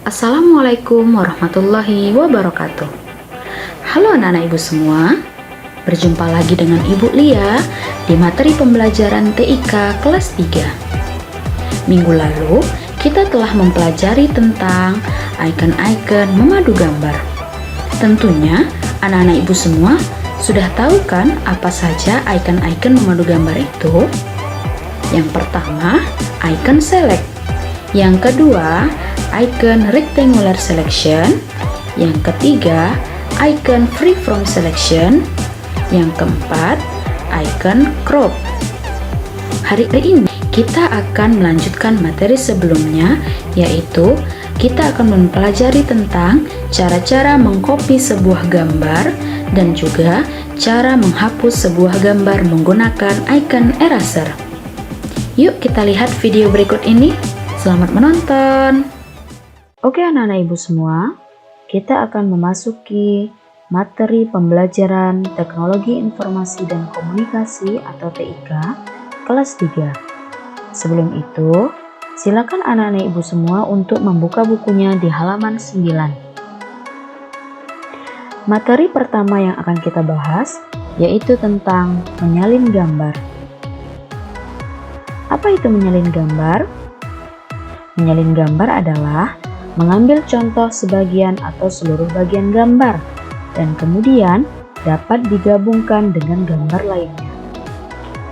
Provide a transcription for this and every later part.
Assalamualaikum warahmatullahi wabarakatuh. Halo anak-anak ibu semua, berjumpa lagi dengan Ibu Lia di materi pembelajaran TIK kelas 3. Minggu lalu kita telah mempelajari tentang icon-icon memadu gambar. Tentunya anak-anak ibu semua sudah tahu kan apa saja icon-icon memadu gambar itu? Yang pertama, icon select. Yang kedua, icon rectangular selection. Yang ketiga, icon free from selection. Yang keempat, icon crop. Hari ini kita akan melanjutkan materi sebelumnya, yaitu kita akan mempelajari tentang cara-cara mengcopy sebuah gambar dan juga cara menghapus sebuah gambar menggunakan icon eraser. Yuk kita lihat video berikut ini. Selamat menonton. Oke anak-anak ibu semua, kita akan memasuki materi pembelajaran Teknologi Informasi dan Komunikasi atau TIK kelas 3. Sebelum itu, silakan anak-anak ibu semua untuk membuka bukunya di halaman 9. Materi pertama yang akan kita bahas yaitu tentang menyalin gambar. Apa itu menyalin gambar? Menyalin gambar adalah mengambil contoh sebagian atau seluruh bagian gambar dan kemudian dapat digabungkan dengan gambar lainnya.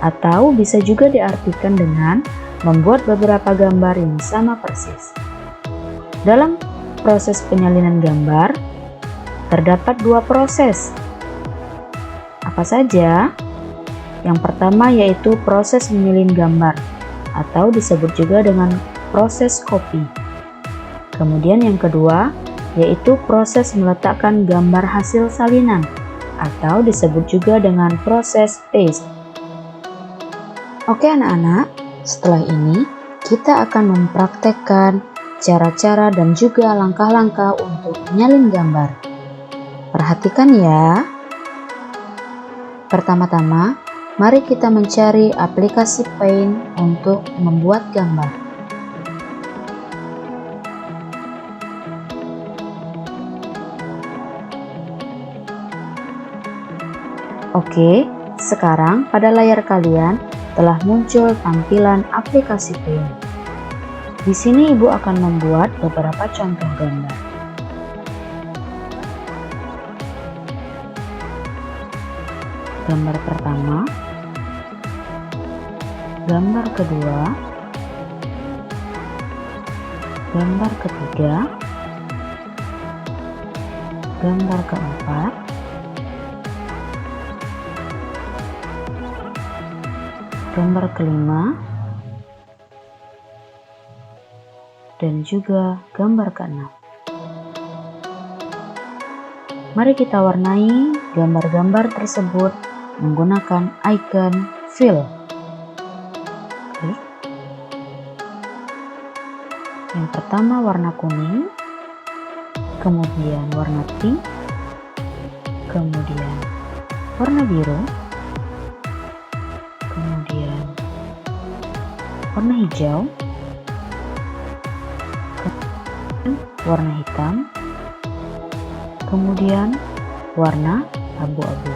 Atau bisa juga diartikan dengan membuat beberapa gambar yang sama persis. Dalam proses penyalinan gambar, terdapat dua proses. Apa saja? Yang pertama yaitu proses menyalin gambar atau disebut juga dengan proses copy. Kemudian yang kedua yaitu proses meletakkan gambar hasil salinan atau disebut juga dengan proses paste. Oke anak-anak, setelah ini kita akan mempraktekkan cara-cara dan juga langkah-langkah untuk menyalin gambar. Perhatikan ya. Pertama-tama, mari kita mencari aplikasi Paint untuk membuat gambar. Oke, sekarang pada layar kalian telah muncul tampilan aplikasi Paint. Di sini Ibu akan membuat beberapa contoh gambar. Gambar pertama, gambar kedua, gambar ketiga, gambar keempat, gambar kelima, dan juga gambar keenam. Mari kita warnai gambar-gambar tersebut menggunakan icon fill. Klik. Yang pertama warna kuning, kemudian warna pink, kemudian warna biru, kemudian warna hijau, kemudian warna hitam, kemudian warna abu-abu.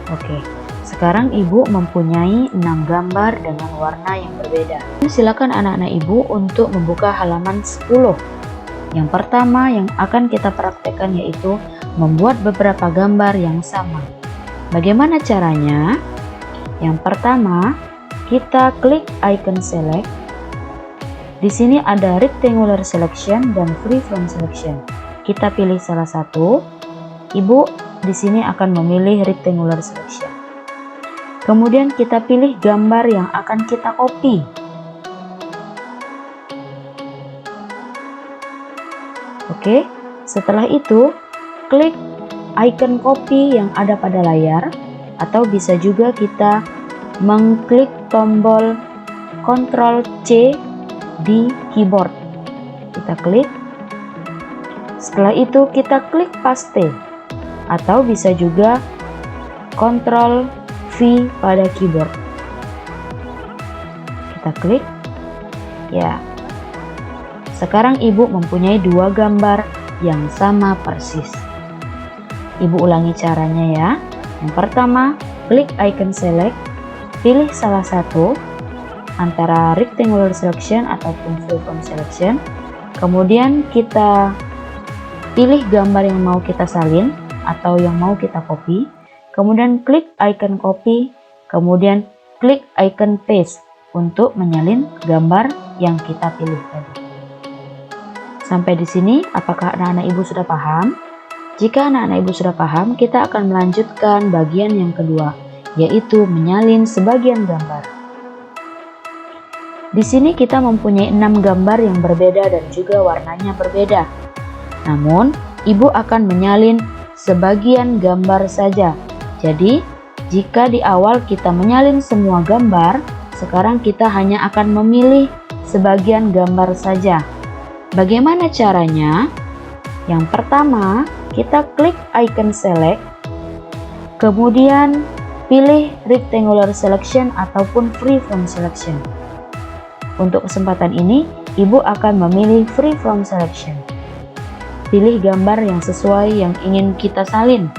Oke, sekarang Ibu mempunyai 6 gambar dengan warna yang berbeda. Silakan anak-anak Ibu untuk membuka halaman 10. Yang pertama yang akan kita praktekkan yaitu membuat beberapa gambar yang sama. Bagaimana caranya? Yang pertama, kita klik icon select. Di sini ada rectangular selection dan free from selection. Kita pilih salah satu. Ibu di sini akan memilih rectangular selection. Kemudian kita pilih gambar yang akan kita copy. Oke, setelah itu klik icon copy yang ada pada layar, atau bisa juga kita mengklik tombol Ctrl C di keyboard. Kita klik. Setelah itu kita klik paste, atau bisa juga Ctrl V pada keyboard. Kita klik. Ya. sekarang Ibu mempunyai dua gambar yang sama persis. Ibu ulangi caranya ya. Yang pertama, klik icon select, pilih salah satu antara rectangular selection ataupun freeform selection. Kemudian kita pilih gambar yang mau kita salin atau yang mau kita copy. Kemudian klik icon copy, kemudian klik icon paste untuk menyalin gambar yang kita pilih tadi. Sampai di sini, apakah anak-anak Ibu sudah paham? Jika anak-anak Ibu sudah paham, kita akan melanjutkan bagian yang kedua, yaitu menyalin sebagian gambar. Di sini kita mempunyai 6 gambar yang berbeda dan juga warnanya berbeda. Namun, Ibu akan menyalin sebagian gambar saja. Jadi, jika di awal kita menyalin semua gambar, sekarang kita hanya akan memilih sebagian gambar saja. Bagaimana caranya? Yang pertama, kita klik icon select, kemudian pilih rectangular selection ataupun freeform selection. Untuk kesempatan ini, Ibu akan memilih freeform selection. Pilih gambar yang sesuai yang ingin kita salin.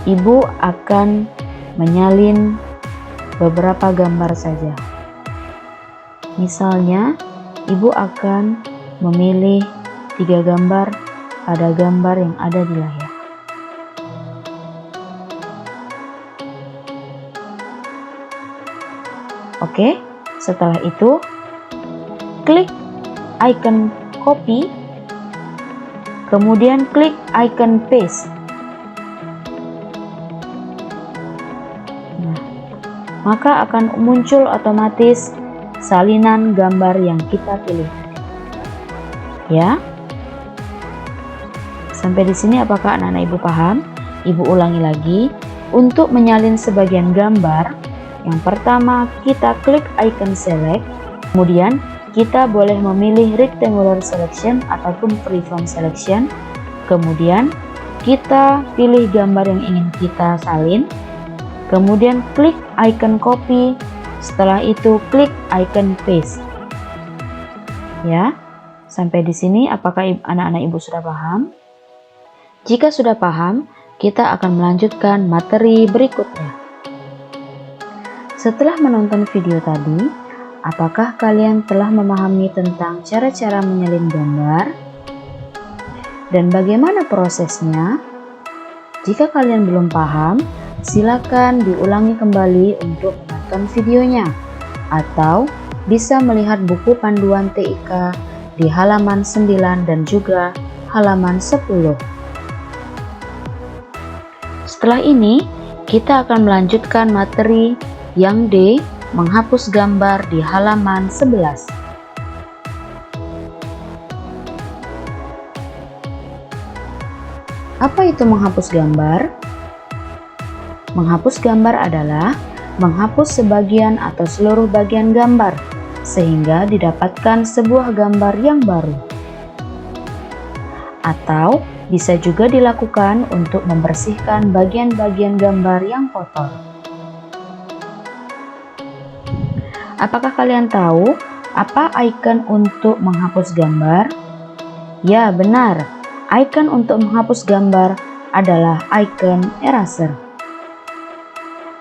Ibu akan menyalin beberapa gambar saja. Misalnya, Ibu akan memilih 3 gambar pada gambar yang ada di layar. Oke, setelah itu klik icon copy, kemudian klik icon paste. Nah, maka akan muncul otomatis salinan gambar yang kita pilih. Ya. Sampai di sini apakah anak-anak Ibu paham? Ibu ulangi lagi. Untuk menyalin sebagian gambar, yang pertama kita klik icon select, kemudian kita boleh memilih rectangular selection ataupun freeform selection. Kemudian kita pilih gambar yang ingin kita salin, kemudian klik icon copy, setelah itu klik icon paste. Ya, sampai di sini apakah anak-anak Ibu sudah paham? Jika sudah paham, kita akan melanjutkan materi berikutnya. Setelah menonton video tadi, apakah kalian telah memahami tentang cara-cara menyalin gambar dan bagaimana prosesnya? Jika kalian belum paham, silakan diulangi kembali untuk menonton videonya, atau bisa melihat buku panduan TIK di halaman 9 dan juga halaman 10. Setelah ini, kita akan melanjutkan materi yang D, menghapus gambar di halaman 11. Apa itu menghapus gambar? Menghapus gambar adalah menghapus sebagian atau seluruh bagian gambar, sehingga didapatkan sebuah gambar yang baru. Atau bisa juga dilakukan untuk membersihkan bagian-bagian gambar yang kotor. Apakah kalian tahu apa icon untuk menghapus gambar? Ya, benar. Icon untuk menghapus gambar adalah icon eraser.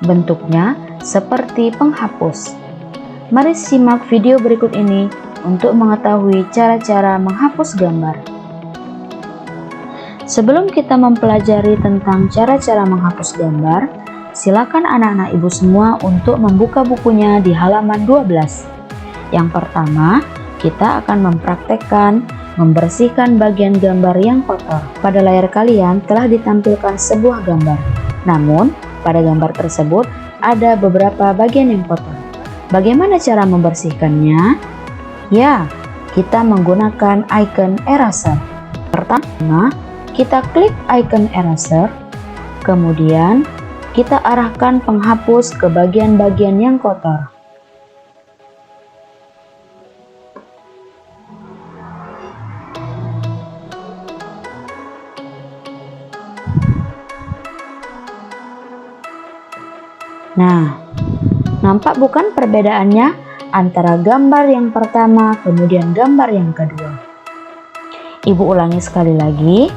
Bentuknya seperti penghapus. Mari simak video berikut ini untuk mengetahui cara-cara menghapus gambar. Sebelum kita mempelajari tentang cara-cara menghapus gambar, silakan anak-anak Ibu semua untuk membuka bukunya di halaman 12. Yang pertama, kita akan mempraktekkan membersihkan bagian gambar yang kotor. Pada layar kalian telah ditampilkan sebuah gambar. Namun, pada gambar tersebut ada beberapa bagian yang kotor. Bagaimana cara membersihkannya? Ya, kita menggunakan icon eraser. Pertama, kita klik icon eraser, kemudian kita arahkan penghapus ke bagian-bagian yang kotor. Nah, nampak bukan perbedaannya antara gambar yang pertama kemudian gambar yang kedua. Ibu ulangi sekali lagi.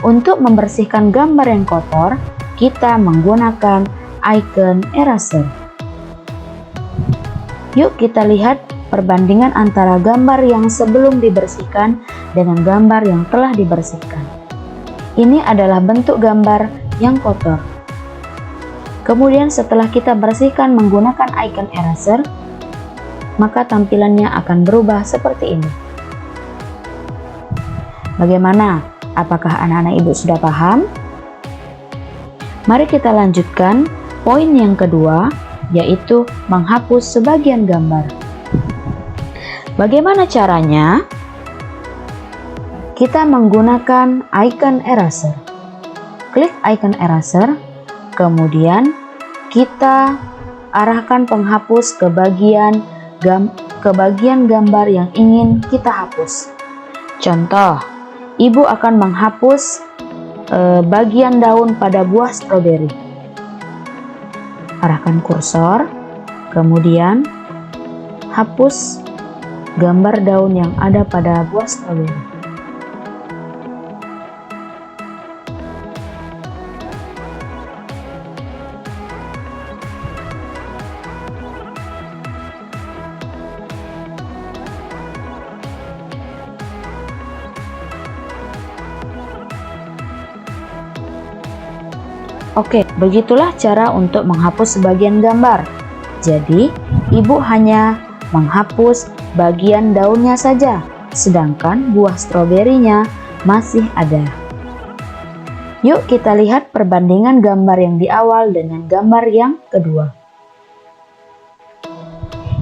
Untuk membersihkan gambar yang kotor, kita menggunakan icon eraser. Yuk kita lihat perbandingan antara gambar yang sebelum dibersihkan dengan gambar yang telah dibersihkan. Ini adalah bentuk gambar yang kotor. Kemudian setelah kita bersihkan menggunakan icon eraser, maka tampilannya akan berubah seperti ini. Bagaimana? Apakah anak-anak ibu sudah paham? Mari kita lanjutkan poin yang kedua, yaitu menghapus sebagian gambar. Bagaimana caranya? Kita menggunakan icon eraser. Klik icon eraser, kemudian kita arahkan penghapus ke bagian gambar yang ingin kita hapus. Contoh, ibu akan menghapus bagian daun pada buah stroberi. Arahkan kursor, kemudian hapus gambar daun yang ada pada buah stroberi. Oke, begitulah cara untuk menghapus sebagian gambar. Jadi, ibu hanya menghapus bagian daunnya saja, sedangkan buah stroberinya masih ada. Yuk kita lihat perbandingan gambar yang di awal dengan gambar yang kedua.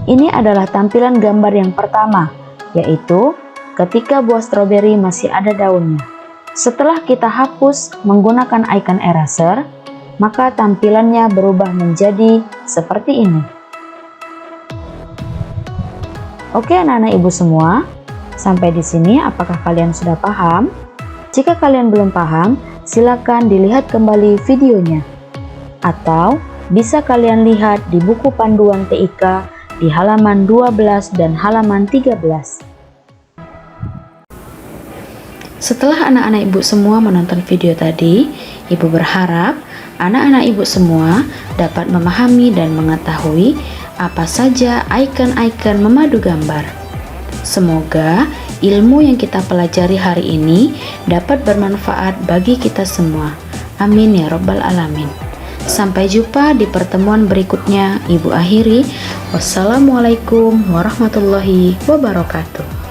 Ini adalah tampilan gambar yang pertama, yaitu ketika buah stroberi masih ada daunnya. Setelah kita hapus menggunakan icon eraser, maka tampilannya berubah menjadi seperti ini. Oke anak-anak ibu semua, sampai di sini apakah kalian sudah paham? Jika kalian belum paham, silakan dilihat kembali videonya. Atau bisa kalian lihat di buku panduan TIK di halaman 12 dan halaman 13. Setelah anak-anak ibu semua menonton video tadi, ibu berharap anak-anak ibu semua dapat memahami dan mengetahui apa saja icon-icon memadu gambar. Semoga ilmu yang kita pelajari hari ini dapat bermanfaat bagi kita semua. Amin ya Rabbal Alamin. Sampai jumpa di pertemuan berikutnya. Ibu akhiri. Wassalamualaikum warahmatullahi wabarakatuh.